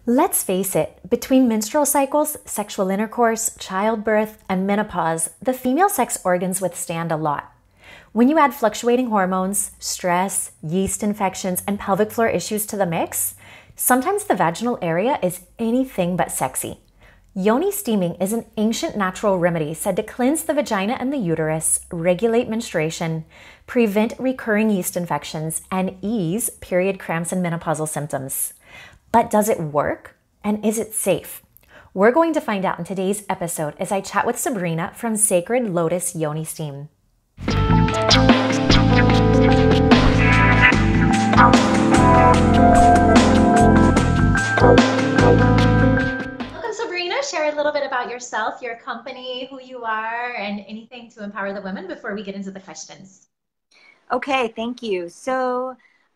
Let's face it, between menstrual cycles, sexual intercourse, childbirth, and menopause, the female sex organs withstand a lot. When you add fluctuating hormones, stress, yeast infections, and pelvic floor issues to the mix, sometimes the vaginal area is anything but sexy. Yoni steaming is an ancient natural remedy said to cleanse the vagina and the uterus, regulate menstruation, prevent recurring yeast infections, and ease period cramps and menopausal symptoms. But does it work? And is it safe? We're going to find out in today's episode as I chat with Sabrina from Sacred Lotus Yoni Steam. Welcome, Sabrina. Share a little bit about yourself, your company, who you are, and anything to empower the women before we get into the questions. Okay, thank you.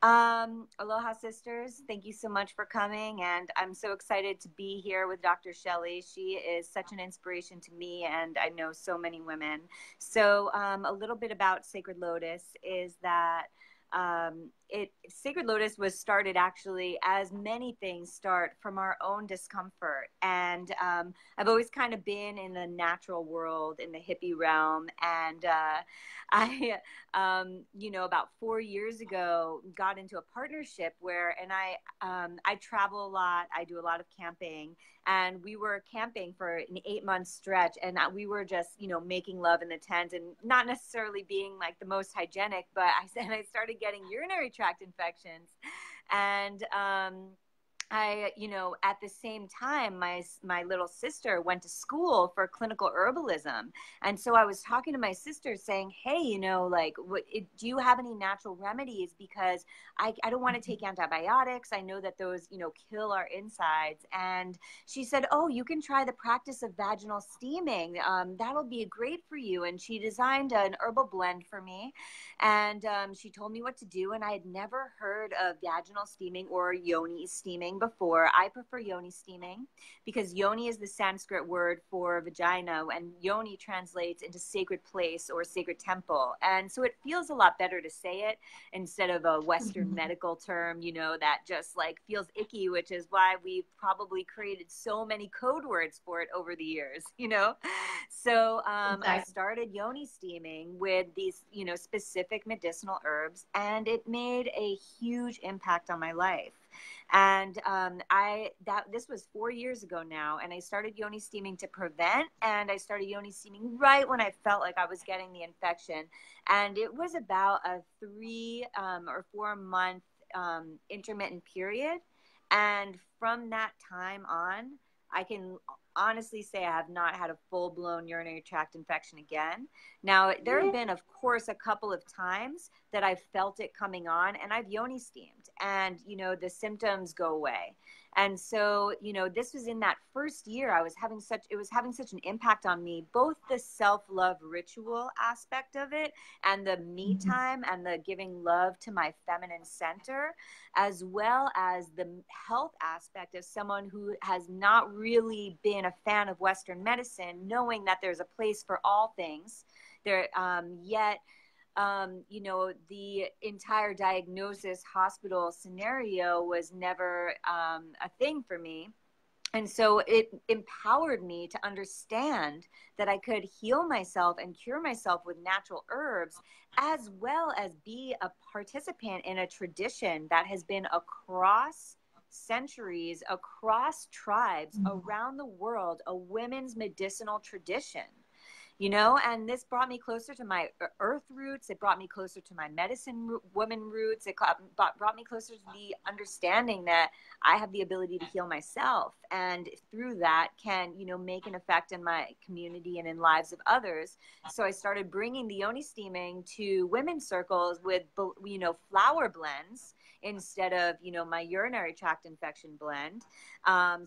Aloha sisters, thank you so much for coming, and I'm so excited to be here with Dr. Shelly. She is such an inspiration to me, and I know so many women. A little bit about Sacred Lotus is that Sacred Lotus was started actually, as many things start, from our own discomfort. And I've always kind of been in the natural world, in the hippie realm. And about 4 years ago, got into a partnership where, I travel a lot. I do a lot of camping. And we were camping for an 8-month stretch, and we were just, making love in the tent and not necessarily being like the most hygienic, but I started getting urinary tract infections. And at the same time, my little sister went to school for clinical herbalism. And so I was talking to my sister saying, hey, do you have any natural remedies? Because I don't want to take antibiotics. I know that those, kill our insides. And she said, oh, you can try the practice of vaginal steaming. That'll be great for you. And she designed an herbal blend for me. And she told me what to do. And I had never heard of vaginal steaming or yoni steaming before. I prefer yoni steaming because yoni is the Sanskrit word for vagina, and yoni translates into sacred place or sacred temple. And so it feels a lot better to say it instead of a Western medical term, that just like feels icky, which is why we've probably created so many code words for it over the years, So I started yoni steaming with these, specific medicinal herbs, and it made a huge impact on my life. And this was 4 years ago now, and I started yoni steaming to prevent, and I started yoni steaming right when I felt like I was getting the infection. And it was about a 3 or 4 month intermittent period. And from that time on, I can honestly say I have not had a full-blown urinary tract infection again. Now, there have been, of course, a couple of times that I've felt it coming on, and I've yoni steamed, and, the symptoms go away. And so, this was in that first year it was having such an impact on me, both the self-love ritual aspect of it and the me time and the giving love to my feminine center, as well as the health aspect of someone who has not really been a fan of Western medicine, knowing that there's a place for all things there, yet the entire diagnosis hospital scenario was never a thing for me. And so it empowered me to understand that I could heal myself and cure myself with natural herbs, as well as be a participant in a tradition that has been across centuries, across tribes around the world, a women's medicinal tradition. And this brought me closer to my earth roots. It brought me closer to my medicine woman roots. It brought me closer to the understanding that I have the ability to heal myself, and through that can, make an effect in my community and in lives of others. So I started bringing the yoni steaming to women's circles with, flower blends instead of, my urinary tract infection blend.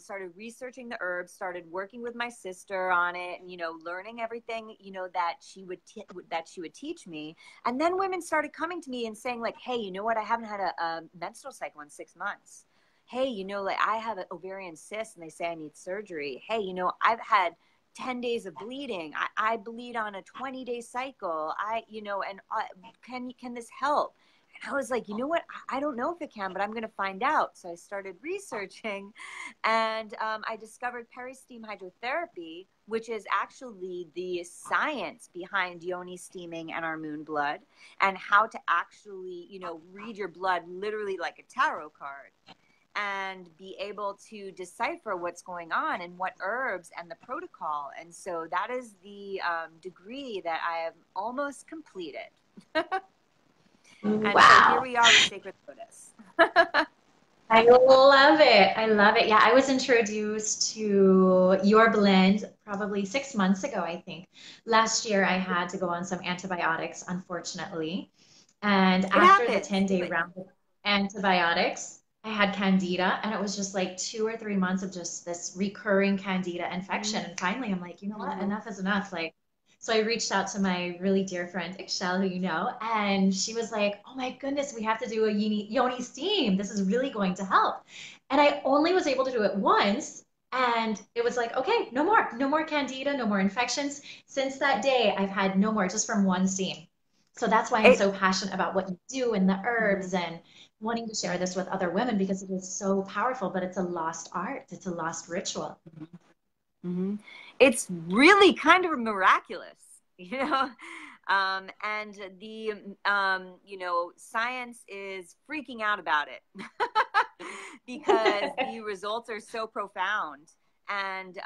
Started researching the herbs, started working with my sister on it, and, learning everything, that she would teach me. And then women started coming to me and saying like, hey, you know what? I haven't had a menstrual cycle in 6 months. Hey, I have an ovarian cyst and they say I need surgery. Hey, I've had 10 days of bleeding. I bleed on a 20-day cycle. Can this help? And I was like, you know what? I don't know if it can, but I'm going to find out. So I started researching, and I discovered peri-steam hydrotherapy, which is actually the science behind yoni steaming and our moon blood, and how to actually, you know, read your blood literally like a tarot card and be able to decipher what's going on and what herbs and the protocol. And so that is the degree that I have almost completed. And so here Wow. we are with Sacred Lotus. I love it. I love it. Yeah, I was introduced to your blend probably 6 months ago, I think. Last year, I had to go on some antibiotics, unfortunately. And It after the happens. 10-day round of antibiotics, I had candida, and it was just like 2 or 3 months of just this recurring candida infection. Mm-hmm. And finally, I'm like, you know what? Mm-hmm. Enough is enough. Like, so I reached out to my really dear friend, Shell, who you know, and she was like, oh my goodness, we have to do a yoni steam. This is really going to help. And I only was able to do it once. And it was like, okay, no more candida, no more infections. Since that day, I've had no more just from one steam. So that's why I'm It, so passionate about what you do and the mm-hmm. herbs and wanting to share this with other women because it is so powerful, but it's a lost art. It's a lost ritual. Mm-hmm. It's really kind of miraculous, you know? And the, you know, science is freaking out about it because the results are so profound and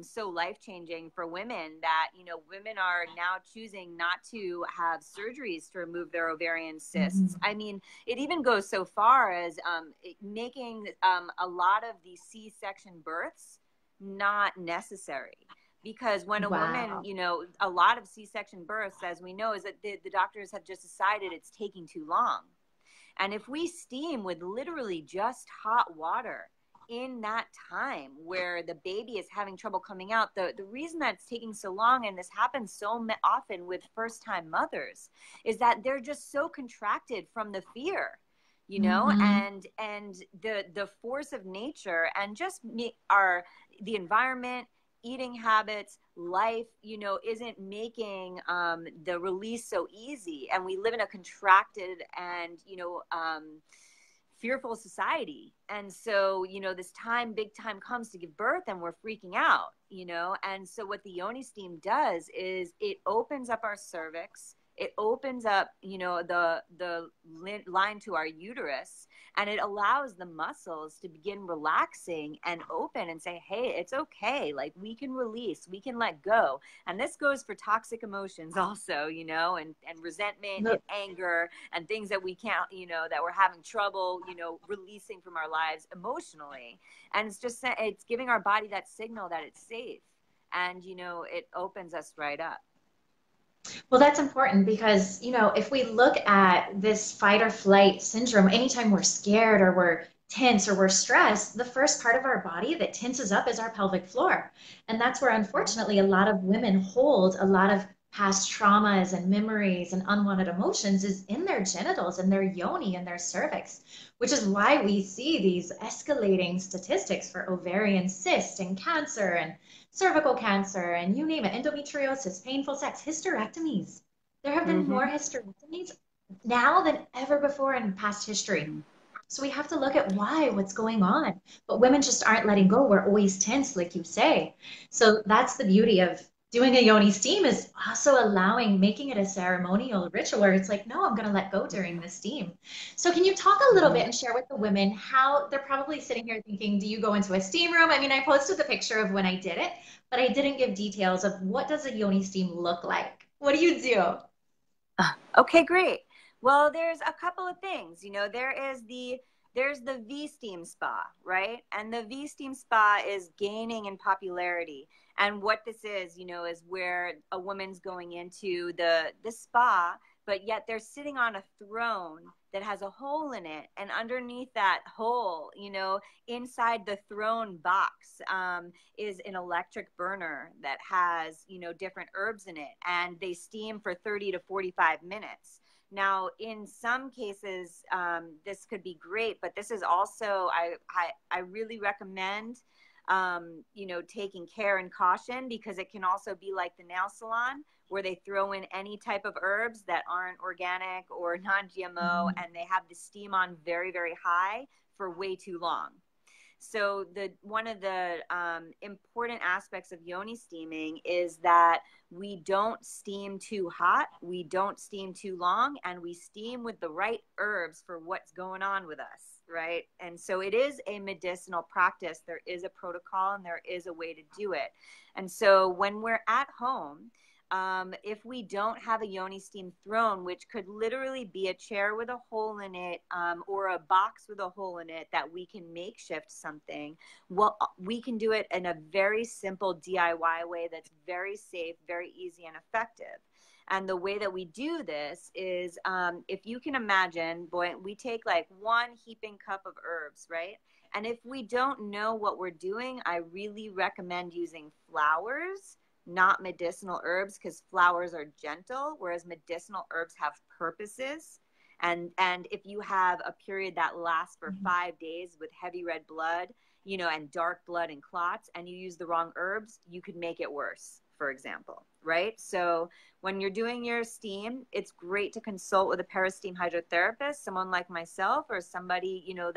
so life-changing for women that, you know, women are now choosing not to have surgeries to remove their ovarian cysts. I mean, it even goes so far as making a lot of the C-section births not necessary. Because when a woman, Wow. you know, a lot of C-section births, as we know, is that the doctors have just decided it's taking too long. And if we steam with literally just hot water in that time where the baby is having trouble coming out, the reason that it's taking so long, and this happens so often with first-time mothers, is that they're just so contracted from the fear, you know, Mm-hmm. and the force of nature and just our the environment, eating habits, life, you know, isn't making the release so easy. And we live in a contracted and, you know, fearful society. And so, you know, this time, big time comes to give birth and we're freaking out, you know. And so what the Yoni Steam does is it opens up our cervix. It opens up, you know, the line to our uterus, and it allows the muscles to begin relaxing and open and say, hey, it's okay. Like, we can release, we can let go. And this goes for toxic emotions also, you know, and resentment and anger and things that we can't, you know, that we're having trouble, you know, releasing from our lives emotionally. And it's just, it's giving our body that signal that it's safe. And, you know, it opens us right up. Well, that's important because, you know, if we look at this fight or flight syndrome, anytime we're scared or we're tense or we're stressed, the first part of our body that tenses up is our pelvic floor. And that's where, unfortunately, a lot of women hold a lot of past traumas and memories and unwanted emotions is in their genitals and their yoni and their cervix, which is why we see these escalating statistics for ovarian cyst and cancer and cervical cancer, and you name it, endometriosis, painful sex, hysterectomies. There have been more Mm-hmm. hysterectomies now than ever before in past history. Mm-hmm. So we have to look at why, what's going on. But women just aren't letting go. We're always tense, like you say. So that's the beauty of doing a yoni steam is also allowing, making it a ceremonial ritual where it's like, no, I'm going to let go during this steam. So can you talk a little Mm-hmm. bit and share with the women how they're probably sitting here thinking, do you go into a steam room? I mean, I posted the picture of when I did it, but I didn't give details of what does a yoni steam look like? What do you do? Okay, great. Well, there's a couple of things. You know, there's the V Steam Spa, right? And the V Steam Spa is gaining in popularity. And what this is, you know, is where a woman's going into the spa, but yet they're sitting on a throne that has a hole in it, and underneath that hole, you know, inside the throne box, is an electric burner that has, you know, different herbs in it, and they steam for 30 to 45 minutes. Now, in some cases, this could be great, but this is also, I really recommend you know, taking care and caution, because it can also be like the nail salon where they throw in any type of herbs that aren't organic or non-GMO, and they have the steam on very, very high for way too long. So one of the important aspects of yoni steaming is that we don't steam too hot, we don't steam too long, and we steam with the right herbs for what's going on with us, right? And so it is a medicinal practice. There is a protocol and there is a way to do it. And so when we're at home, if we don't have a yoni steam throne, which could literally be a chair with a hole in it, or a box with a hole in it that we can makeshift something, well, we can do it in a very simple DIY way that's very safe, very easy, and effective. And the way that we do this is, if you can imagine, boy, we take like one heaping cup of herbs, right? And if we don't know what we're doing, I really recommend using flowers, not medicinal herbs, because flowers are gentle, whereas medicinal herbs have purposes. And if you have a period that lasts for 5 days with heavy red blood, you know, and dark blood and clots, and you use the wrong herbs, you could make it worse, for example, right? So when you're doing your steam, it's great to consult with a peristeam hydrotherapist, someone like myself, or somebody, you know,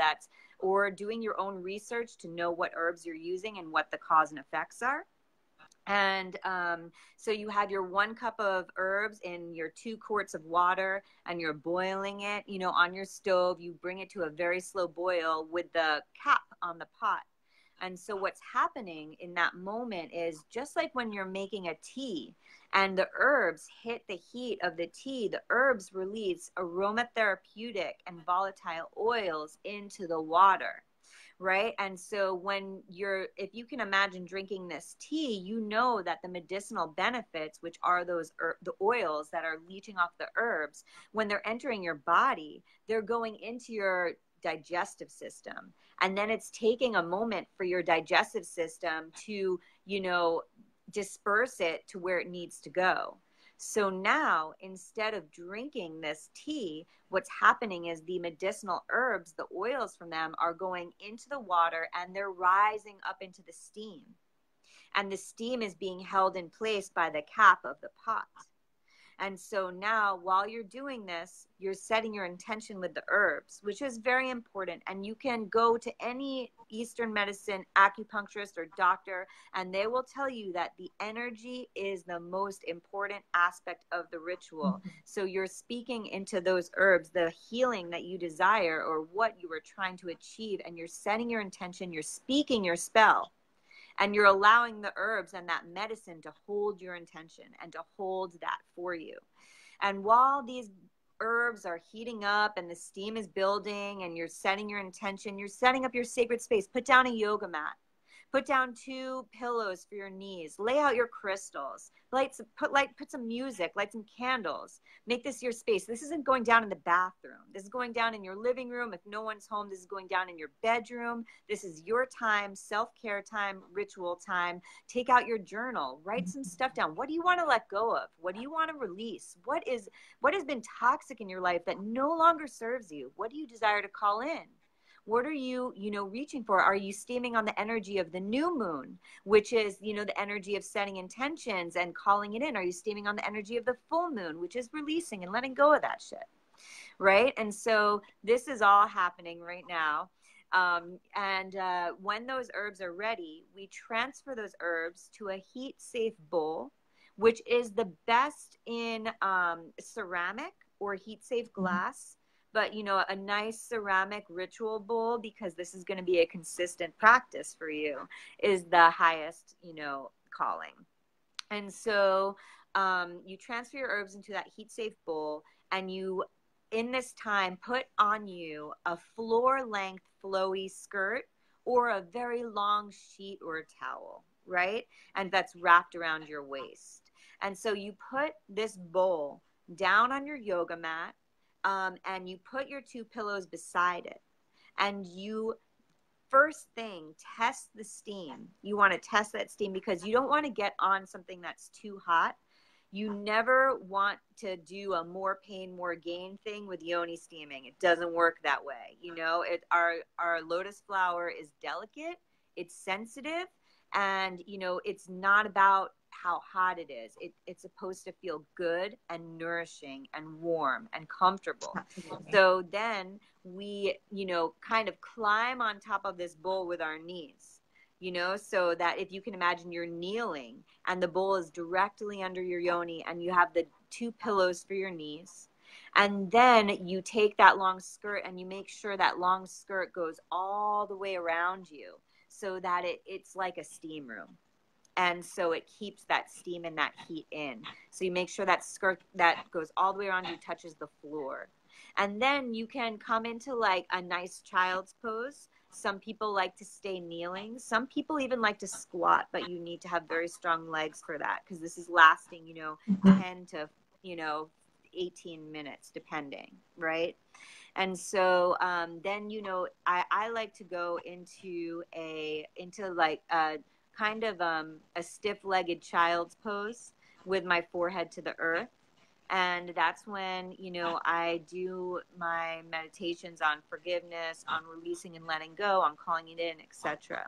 or doing your own research to know what herbs you're using and what the cause and effects are. And so you have your 1 cup of herbs in your 2 quarts of water, and you're boiling it, you know, on your stove. You bring it to a very slow boil with the cap on the pot. And so what's happening in that moment is just like when you're making a tea and the herbs hit the heat of the tea, the herbs release aromatherapeutic and volatile oils into the water. Right. And so if you can imagine drinking this tea, you know that the medicinal benefits, which are the oils that are leaching off the herbs, when they're entering your body, they're going into your digestive system. And then it's taking a moment for your digestive system to, you know, disperse it to where it needs to go. So now, instead of drinking this tea, what's happening is the medicinal herbs, the oils from them, are going into the water and they're rising up into the steam. And the steam is being held in place by the cap of the pot. And so now, while you're doing this, you're setting your intention with the herbs, which is very important. And you can go to any Eastern medicine acupuncturist or doctor, and they will tell you that the energy is the most important aspect of the ritual. So you're speaking into those herbs, the healing that you desire or what you were trying to achieve, and you're setting your intention, you're speaking your spell. And you're allowing the herbs and that medicine to hold your intention and to hold that for you. And while these herbs are heating up and the steam is building and you're setting your intention, you're setting up your sacred space. Put down a yoga mat. Put down 2 pillows for your knees. Lay out your crystals. Put some music. Light some candles. Make this your space. This isn't going down in the bathroom. This is going down in your living room. If no one's home, this is going down in your bedroom. This is your time, self-care time, ritual time. Take out your journal. Write some stuff down. What do you want to let go of? What do you want to release? What has been toxic in your life that no longer serves you? What do you desire to call in? What are you, reaching for? Are you steaming on the energy of the new moon, which is, the energy of setting intentions and calling it in? Are you steaming on the energy of the full moon, which is releasing and letting go of that shit? Right. And so this is all happening right now. When those herbs are ready, we transfer those herbs to a heat safe bowl, which is the best in ceramic or heat safe glass. But, a nice ceramic ritual bowl, because this is going to be a consistent practice for you, is the highest, calling. And so you transfer your herbs into that heat safe bowl, and you, in this time, put on you a floor length flowy skirt or a very long sheet or a towel, right? And that's wrapped around your waist. And so you put this bowl down on your yoga mat, and you put your 2 pillows beside it, and you first thing test the steam. You want to test that steam because you don't want to get on something that's too hot. You never want to do a more pain, more gain thing with yoni steaming. It doesn't work that way. Our lotus flower is delicate. it's sensitive, and, you know, it's not about how hot it is. It's supposed to feel good and nourishing and warm and comfortable. Absolutely. So then we, you know, kind of climb on top of this bowl with our knees, you know, so that if you can imagine you're kneeling and the bowl is directly under your yoni and you have the two pillows for your knees. And then you take that long skirt and you make sure that long skirt goes all the way around you so that it's like a steam room. And so it keeps that steam and that heat in. So you make sure that skirt that goes all the way around you touches the floor. And then you can come into like a nice child's pose. Some people like to stay kneeling. Some people even like to squat, but you need to have very strong legs for that because this is lasting, you know, 10 to, you know, 18 minutes depending, right? And so then, you know, I like to go into like a kind of a stiff-legged child's pose with my forehead to the earth. And that's when, you know, I do my meditations on forgiveness, on releasing and letting go, on calling it in, etc.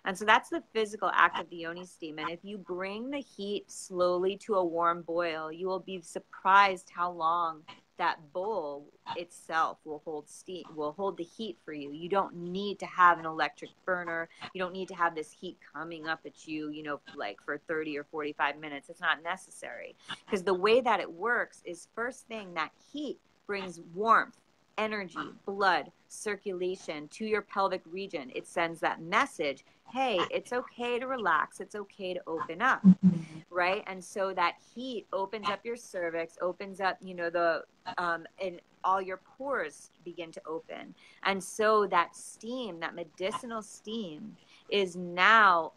And so that's the physical act of the yoni steam. And if you bring the heat slowly to a warm boil, you will be surprised how long that bowl itself will hold steam, will hold the heat for you. You don't need to have an electric burner. You don't need to have this heat coming up at you, you know, like for 30 or 45 minutes. It's not necessary because the way that it works is first thing, that heat brings warmth, energy, blood, circulation to your pelvic region. It sends that message, hey, it's okay to relax. It's okay to open up, right? And so that heat opens up your cervix, opens up, you know, and all your pores begin to open. And so that steam, that medicinal steam, is now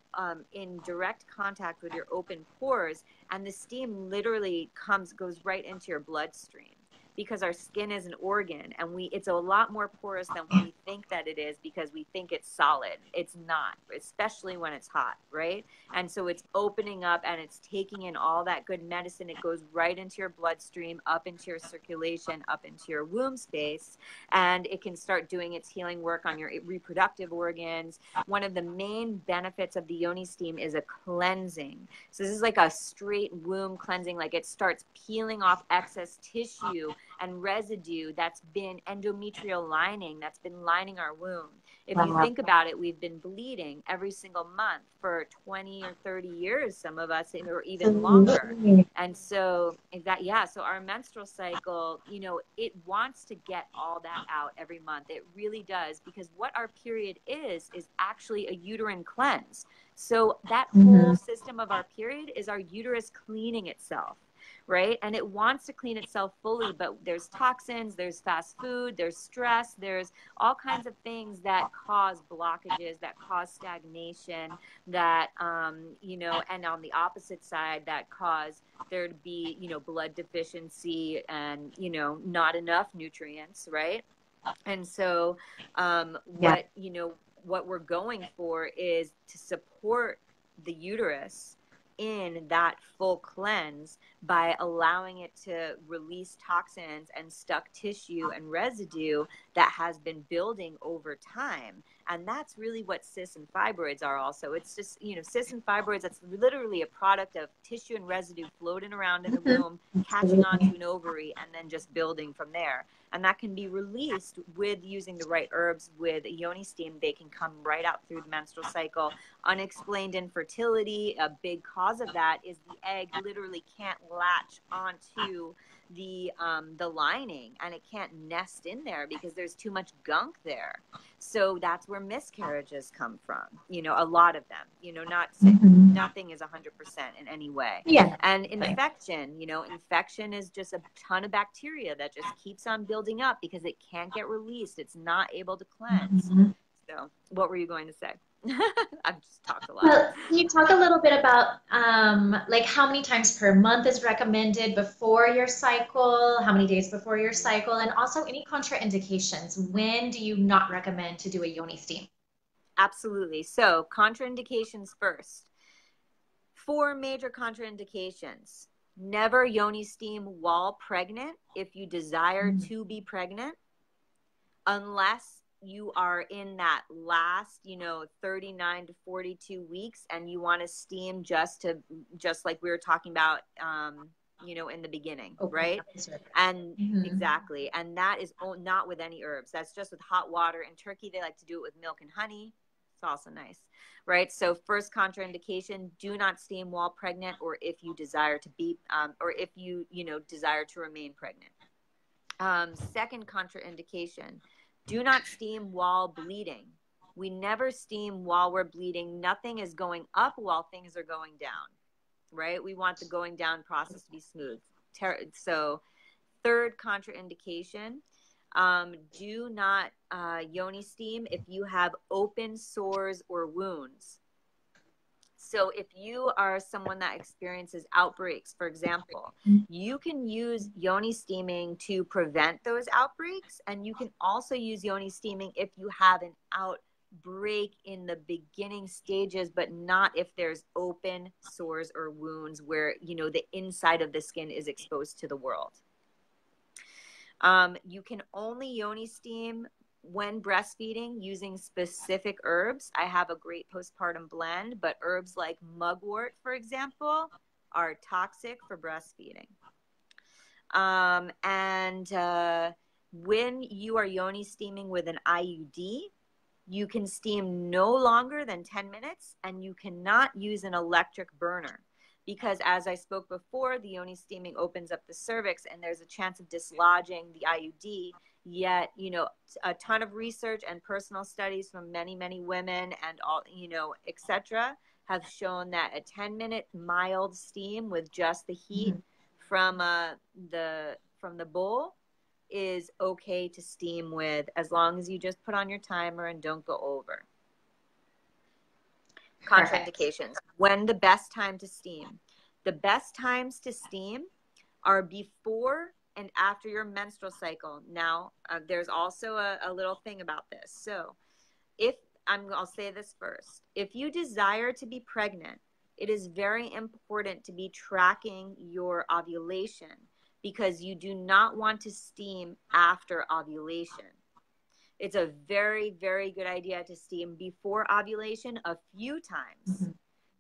in direct contact with your open pores, and the steam literally goes right into your bloodstream. Because our skin is an organ, and it's a lot more porous than we think that it is because we think it's solid. It's not, especially when it's hot, right? And so it's opening up and it's taking in all that good medicine. It goes right into your bloodstream, up into your circulation, up into your womb space, and it can start doing its healing work on your reproductive organs. One of the main benefits of the yoni steam is a cleansing. So this is like a straight womb cleansing, like it starts peeling off excess tissue and residue that's been endometrial lining, that's been lining our womb. If you think about it, we've been bleeding every single month for 20 or 30 years, some of us, or even longer. And so so our menstrual cycle, you know, it wants to get all that out every month. It really does, because what our period is actually a uterine cleanse. So that whole system of our period is our uterus cleaning itself. Right? And it wants to clean itself fully, but there's toxins, there's fast food, there's stress, there's all kinds of things that cause blockages, that cause stagnation, that, you know, and on the opposite side, that cause there to be, you know, blood deficiency and, you know, not enough nutrients, right? And so you know, what we're going for is to support the uterus in that full cleanse by allowing it to release toxins and stuck tissue and residue that has been building over time. And that's really what cysts and fibroids are also. It's just, you know, cysts and fibroids, that's literally a product of tissue and residue floating around in the womb, catching onto an ovary, and then just building from there. And that can be released with using the right herbs. With yoni steam, they can come right out through the menstrual cycle. Unexplained infertility, a big cause of that is the egg literally can't latch onto the lining, and it can't nest in there because there's too much gunk there. So that's where miscarriages come from, you know, a lot of them, you know, nothing is 100% in any way. Yeah. And infection, you know, infection is just a ton of bacteria that just keeps on building up because it can't get released. It's not able to cleanse. So what were you going to say? I've just talked a lot. Well, can you talk a little bit about like how many times per month is recommended before your cycle, how many days before your cycle, and also any contraindications? When do you not recommend to do a yoni steam? Absolutely. So contraindications first. 4 major contraindications. Never yoni steam while pregnant if you desire to be pregnant, unless you are in that last, 39 to 42 weeks, and you want to steam just like we were talking about, in the beginning, right? And exactly. And that is not with any herbs. That's just with hot water. In Turkey, they like to do it with milk and honey. It's also nice, right? So first contraindication, do not steam while pregnant, or if you desire to be, or if you, desire to remain pregnant. Second contraindication, do not steam while bleeding. We never steam while we're bleeding. Nothing is going up while things are going down, right? We want the going down process to be smooth. So third contraindication, do not yoni steam if you have open sores or wounds. So if you are someone that experiences outbreaks, for example, you can use yoni steaming to prevent those outbreaks. And you can also use yoni steaming if you have an outbreak in the beginning stages, but not if there's open sores or wounds where, the inside of the skin is exposed to the world. You can only yoni steam when breastfeeding using specific herbs. I have a great postpartum blend, but herbs like mugwort, for example, are toxic for breastfeeding. When you are yoni steaming with an IUD, you can steam no longer than 10 minutes, and you cannot use an electric burner. Because as I spoke before, the yoni steaming opens up the cervix and there's a chance of dislodging the IUD. Yet, a ton of research and personal studies from many, many women and all, etc., have shown that a 10-minute mild steam with just the heat from the bowl is okay to steam with, as long as you just put on your timer and don't go over. Contraindications. When the best time to steam? The best times to steam are before and after your menstrual cycle. Now, there's also a little thing about this. So I'll say this first. If you desire to be pregnant, it is very important to be tracking your ovulation, because you do not want to steam after ovulation. It's a very, very good idea to steam before ovulation a few times.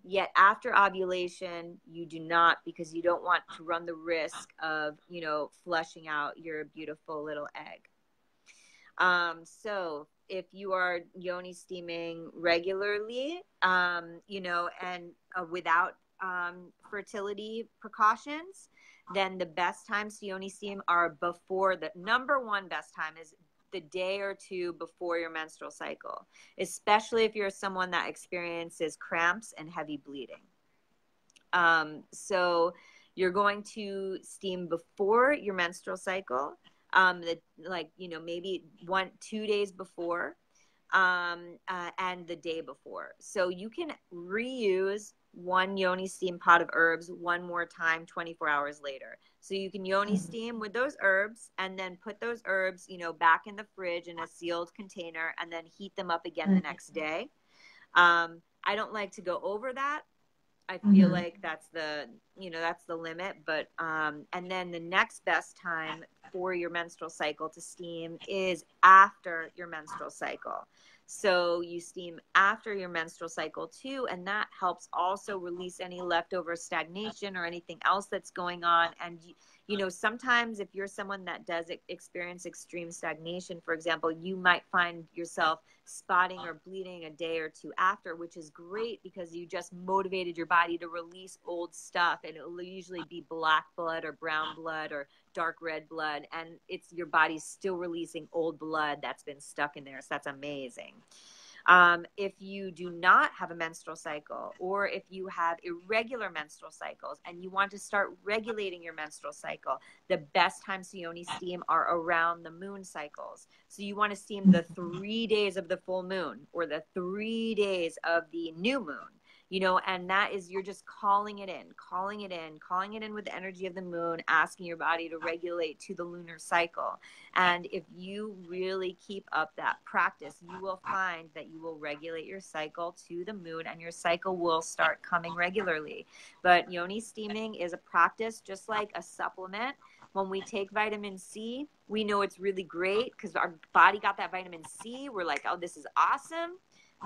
Yet after ovulation, you do not, because you don't want to run the risk of, flushing out your beautiful little egg. So if you are yoni steaming regularly, and without fertility precautions, then the best times to yoni steam are before. The number one best time is the day or two before your menstrual cycle, especially if you're someone that experiences cramps and heavy bleeding. So you're going to steam before your menstrual cycle, maybe 1-2 days before, and the day before. So you can reuse one yoni steam pot of herbs one more time 24 hours later. So you can yoni steam with those herbs and then put those herbs, back in the fridge in a sealed container, and then heat them up again the next day. I don't like to go over that. I feel like that's the limit. But, and then the next best time for your menstrual cycle to steam is after your menstrual cycle. So you steam after your menstrual cycle too, and that helps also release any leftover stagnation or anything else that's going on. And sometimes if you're someone that does experience extreme stagnation, for example, you might find yourself spotting or bleeding a day or two after, which is great because you just motivated your body to release old stuff, and it will usually be black blood or brown blood or dark red blood, and it's your body's still releasing old blood that's been stuck in there. So that's amazing. If you do not have a menstrual cycle, or if you have irregular menstrual cycles and you want to start regulating your menstrual cycle, the best times to yoni steam are around the moon cycles. So you want to steam the 3 days of the full moon or the 3 days of the new moon. And that is, you're just calling it in with the energy of the moon, asking your body to regulate to the lunar cycle. And if you really keep up that practice, you will find that you will regulate your cycle to the moon, and your cycle will start coming regularly. But yoni steaming is a practice just like a supplement when we take vitamin C, we know it's really great because our body got that vitamin C. We're like, oh, this is awesome.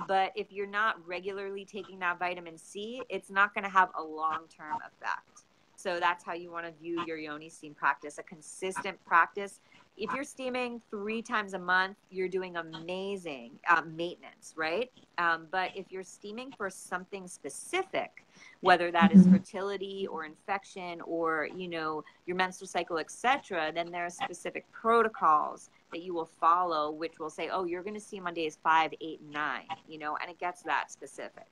But if you're not regularly taking that vitamin C, it's not going to have a long-term effect. So that's how you want to view your yoni steam practice, a consistent practice. If you're steaming 3 times a month, you're doing amazing maintenance, right? But if you're steaming for something specific, whether that is fertility or infection or, you know, your menstrual cycle, etc., then there are specific protocols that you will follow, which will say, oh, you're going to steam on days 5, 8, and 9, you know, and it gets that specific.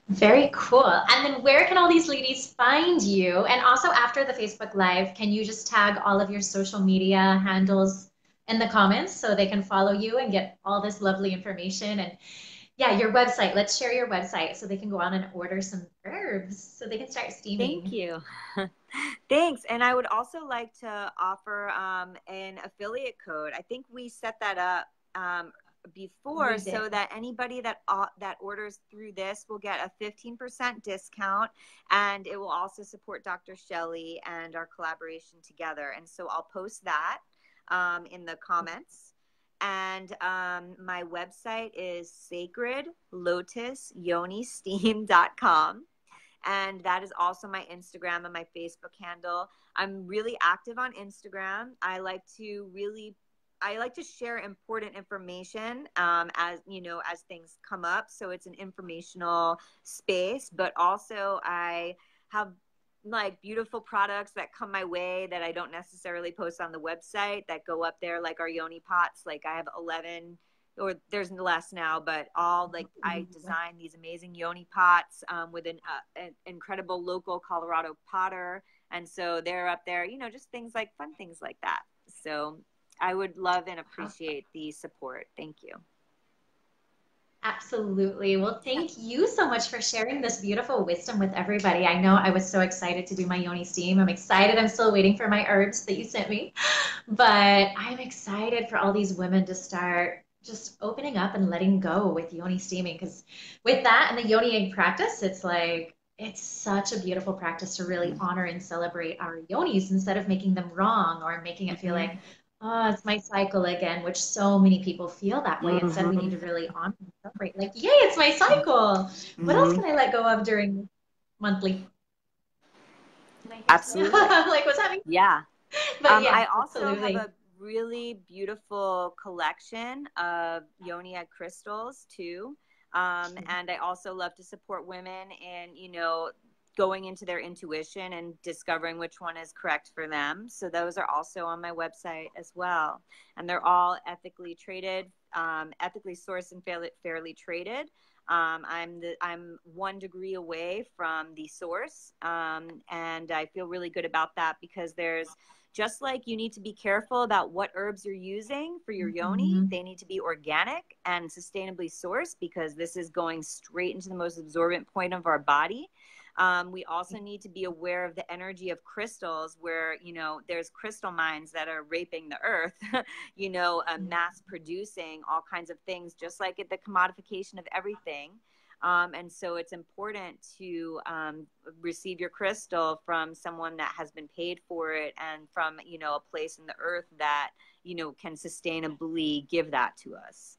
Very cool. And then where can all these ladies find you? And also after the Facebook Live, can you just tag all of your social media handles in the comments so they can follow you and get all this lovely information? And yeah, your website. Let's share your website so they can go on and order some herbs so they can start steaming. Thank you. Thanks. And I would also like to offer an affiliate code. I think we set that up before, so that anybody that orders through this will get a 15% discount, and it will also support Dr. Shelly and our collaboration together. And so I'll post that in the comments. And my website is Sacred Lotus Yoni Steam.com. And that is also my Instagram and my Facebook handle. I'm really active on Instagram. I like to share important information as you know, as things come up. So it's an informational space, but also I have like beautiful products that come my way that I don't necessarily post on the website that go up there, like our yoni pots. Like I have 11, or there's less now, but all like I designed these amazing yoni pots with an incredible local Colorado potter. And so they're up there, you know, just things like fun things like that. So I would love and appreciate the support. Thank you. Absolutely. Well, thank you so much for sharing this beautiful wisdom with everybody. I know I was so excited to do my yoni steam. I'm excited. I'm still waiting for my herbs that you sent me, but I'm excited for all these women to start just opening up and letting go with yoni steaming, because with that and the yoni practice, it's like, it's such a beautiful practice to really honor and celebrate our yonis instead of making them wrong or making it feel like, oh, it's my cycle again, which so many people feel that way. Instead, we need to really honor and celebrate. Like, yay, it's my cycle. What else can I let go of during monthly? Absolutely. Like, what's happening? Yeah. But yeah, I also absolutely. have a really beautiful collection of yoni egg crystals too. And I also love to support women in, you know, going into their intuition and discovering which one is correct for them. So those are also on my website as well. And they're all ethically traded, ethically sourced and fairly traded. I'm 1 degree away from the source. And I feel really good about that, because there's, just like you need to be careful about what herbs you're using for your yoni, they need to be organic and sustainably sourced, because this is going straight into the most absorbent point of our body. We also need to be aware of the energy of crystals, where, you know, there's crystal mines that are raping the earth, you know, mass producing all kinds of things, just like the commodification of everything. And so it's important to receive your crystal from someone that has been paid for it, and from, you know, a place in the earth that, you know, can sustainably give that to us.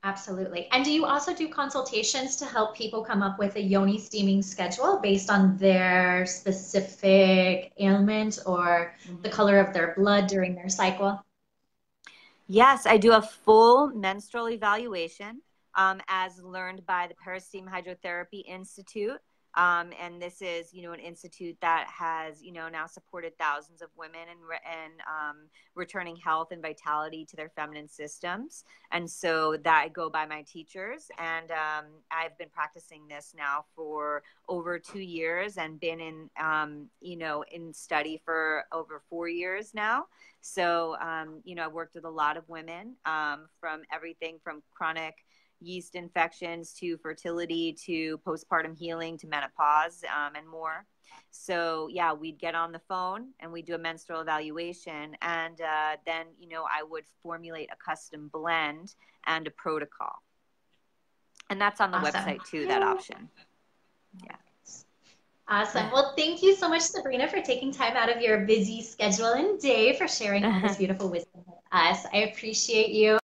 Absolutely. And do you also do consultations to help people come up with a yoni steaming schedule based on their specific ailment or the color of their blood during their cycle? Yes, I do a full menstrual evaluation as learned by the Peristeam Hydrotherapy Institute. And this is, you know, an institute that has, you know, now supported thousands of women in returning health and vitality to their feminine systems. And so that I go by my teachers, and I've been practicing this now for over 2 years, and been in, you know, in study for over 4 years now. So, you know, I've worked with a lot of women from everything from chronic yeast infections to fertility to postpartum healing to menopause and more. So yeah, we'd get on the phone and we'd do a menstrual evaluation, and then, you know, I would formulate a custom blend and a protocol. And that's on the website too, that option. Yeah. Awesome. Well, thank you so much, Sabrina, for taking time out of your busy schedule and day for sharing all this beautiful wisdom with us. I appreciate you.